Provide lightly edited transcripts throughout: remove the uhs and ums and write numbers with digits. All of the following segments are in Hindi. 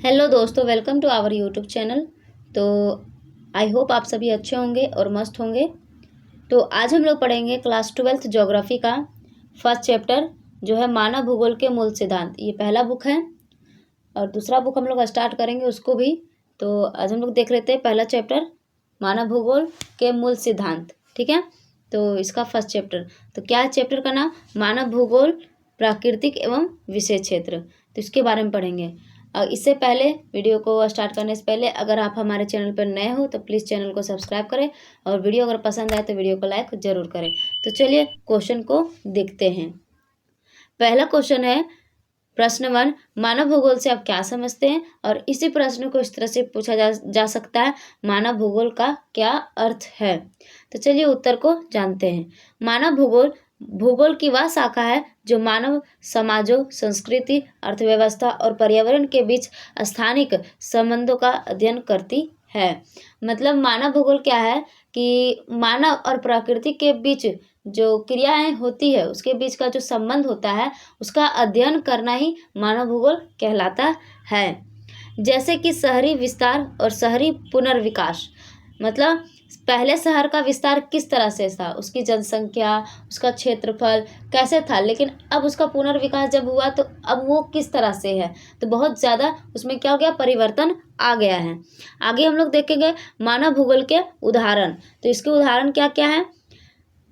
हेलो दोस्तों, welcome to our YouTube channel. तो आई होप आप सभी अच्छे होंगे और मस्त होंगे। तो आज हम लोग पढ़ेंगे क्लास 12th ज्योग्राफी का फर्स्ट चैप्टर जो है मानव भूगोल के मूल सिद्धांत। ये पहला बुक है और दूसरा बुक हम लोग स्टार्ट करेंगे उसको भी। तो आज हम लोग देख लेते हैं पहला चैप्टर मानव भूगोल के मूल सिद्धांत। ठीक है, तो इसका फर्स्ट चैप्टर तो क्या है? चैप्टर का नाम मानव भूगोल प्राकृतिक एवं विशेष क्षेत्र। तो इसके बारे में पढ़ेंगे। और इससे पहले वीडियो को स्टार्ट करने से पहले अगर आप हमारे चैनल पर नए हो तो प्लीज़ चैनल को सब्सक्राइब करें और वीडियो अगर पसंद आए तो वीडियो को लाइक ज़रूर करें। तो चलिए क्वेश्चन को देखते हैं। पहला क्वेश्चन है प्रश्न 1, मानव भूगोल से आप क्या समझते हैं? और इसी प्रश्न को इस तरह से पूछा जा सकता है, मानव भूगोल का क्या अर्थ है? तो चलिए उत्तर को जानते हैं। मानव भूगोल भूगोल की वह शाखा है जो मानव समाजों, संस्कृति, अर्थव्यवस्था और पर्यावरण के बीच स्थानिक संबंधों का अध्ययन करती है। मतलब मानव भूगोल क्या है कि मानव और प्रकृति के बीच जो क्रियाएं होती है उसके बीच का जो संबंध होता है उसका अध्ययन करना ही मानव भूगोल कहलाता है। जैसे कि शहरी विस्तार और शहरी पुनर्विकास, मतलब पहले शहर का विस्तार किस तरह से था, उसकी जनसंख्या, उसका क्षेत्रफल कैसे था, लेकिन अब उसका पुनर्विकास जब हुआ तो अब वो किस तरह से है, तो बहुत ज़्यादा उसमें क्या हो गया, परिवर्तन आ गया है। आगे हम लोग देखेंगे मानव भूगोल के उदाहरण। तो इसके उदाहरण क्या क्या है?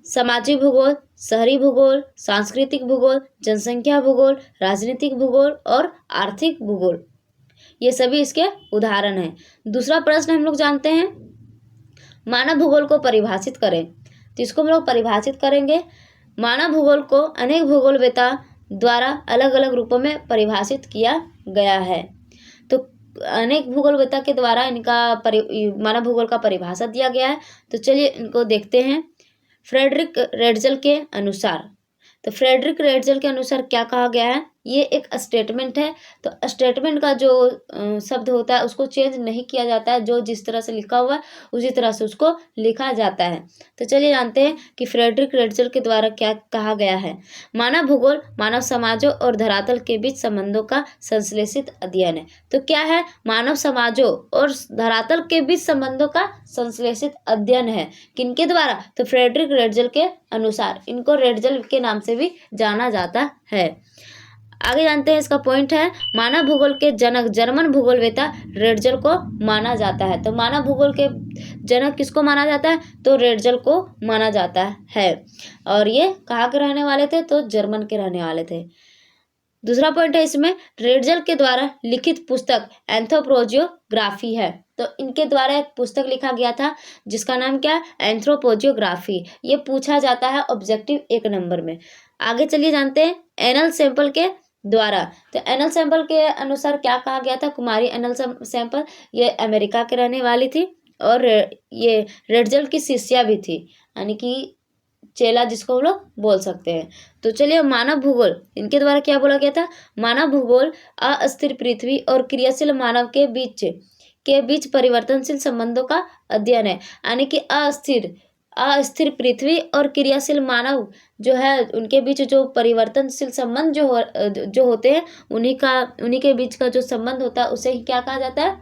सामाजिक भूगोल, शहरी भूगोल, सांस्कृतिक भूगोल, जनसंख्या भूगोल, राजनीतिक भूगोल और आर्थिक भूगोल, ये सभी इसके उदाहरण हैं। दूसरा प्रश्न हम लोग जानते हैं, मानव भूगोल को परिभाषित करें। तो इसको हम लोग परिभाषित करेंगे। मानव भूगोल को अनेक भूगोलवेत्ता द्वारा अलग अलग रूपों में परिभाषित किया गया है। तो अनेक भूगोलवेत्ता के द्वारा इनका मानव भूगोल का परिभाषा दिया गया है। तो चलिए इनको देखते हैं। फ्रेडरिक रेडजल के अनुसार, तो फ्रेडरिक रेडजल के अनुसार क्या कहा गया है? ये एक स्टेटमेंट है। तो स्टेटमेंट का जो शब्द होता है उसको चेंज नहीं किया जाता है, जो जिस तरह से लिखा हुआ है उसी तरह से उसको लिखा जाता है। तो चलिए जानते हैं कि फ्रेडरिक रेडजल के द्वारा क्या कहा गया है। मानव भूगोल मानव समाजों और धरातल के बीच संबंधों का संश्लेषित अध्ययन है। तो क्या है? मानव समाजों और धरातल के बीच संबंधों का संश्लेषित अध्ययन है। किनके द्वारा? तो फ्रेडरिक रेडजल के अनुसार। इनको रेडजल के नाम से भी जाना जाता है। आगे जानते हैं, इसका पॉइंट है मानव भूगोल के जनक जर्मन भूगोलवेत्ता रेडजल को माना जाता है। तो मानव भूगोल के जनक किसको माना जाता है? तो रेडजल को माना जाता है। और ये कहाँ के रहने वाले थे? तो जर्मन के रहने वाले थे। दूसरा पॉइंट है इसमें, रेडजल के द्वारा लिखित पुस्तक एंथ्रोपोजियोग्राफी है। तो इनके द्वारा एक पुस्तक लिखा गया था जिसका नाम क्या है? एंथ्रोपोजियोग्राफी। ये पूछा जाता है ऑब्जेक्टिव 1 नंबर में। आगे चलिए जानते हैं एनल सैंपल के द्वारा। तो एनल सैंपल के अनुसार क्या कहा गया था? कुमारी एनल सैंपल ये अमेरिका के रहने वाली थी और ये रेडजल की शिष्या भी थी, यानी कि चेला जिसको हम लोग बोल सकते हैं। तो चलिए मानव भूगोल, इनके द्वारा क्या बोला गया था? मानव भूगोल अस्थिर पृथ्वी और क्रियाशील मानव के बीच परिवर्तनशील संबंधों का अध्ययन है। यानी कि अस्थिर पृथ्वी और क्रियाशील मानव जो है उनके बीच जो परिवर्तनशील संबंध जो होते हैं उन्हीं के बीच का जो संबंध होता है उसे ही क्या कहा जाता है?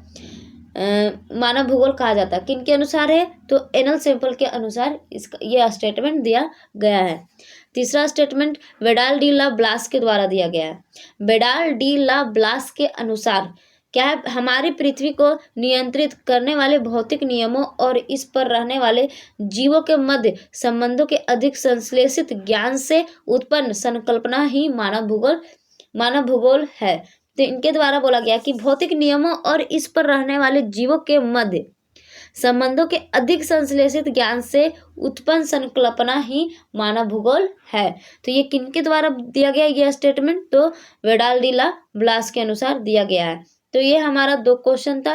मानव भूगोल कहा जाता है। किन के अनुसार है? तो एनल सैंपल के अनुसार इसका यह स्टेटमेंट दिया गया है। तीसरा स्टेटमेंट वेडाल डी ला ब्लास के द्वारा दिया गया है। वेडाल डी ला ब्लास के अनुसार क्या है? हमारी पृथ्वी को नियंत्रित करने वाले भौतिक नियमों और इस पर रहने वाले जीवों के मध्य संबंधों के अधिक संश्लेषित ज्ञान से उत्पन्न संकल्पना ही मानव भूगोल है। तो इनके द्वारा बोला गया कि भौतिक नियमों और इस पर रहने वाले जीवों के मध्य संबंधों के अधिक संश्लेषित ज्ञान से उत्पन्न संकल्पना ही मानव भूगोल है। तो ये किनके द्वारा दिया गया यह स्टेटमेंट? तो वेडाल डी ला ब्लास के अनुसार दिया गया है। तो ये हमारा 2 क्वेश्चन था।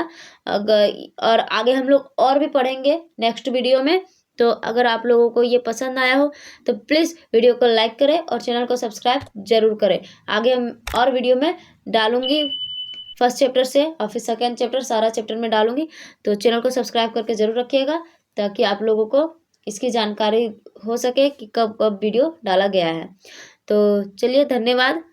और आगे हम लोग और भी पढ़ेंगे नेक्स्ट वीडियो में। तो अगर आप लोगों को ये पसंद आया हो तो प्लीज़ वीडियो को लाइक करें और चैनल को सब्सक्राइब जरूर करें। आगे हम और वीडियो में डालूंगी फर्स्ट चैप्टर से और फिर सेकेंड चैप्टर सारा चैप्टर में डालूंगी। तो चैनल को सब्सक्राइब करके ज़रूर रखिएगा ताकि आप लोगों को इसकी जानकारी हो सके कि कब कब वीडियो डाला गया है। तो चलिए धन्यवाद।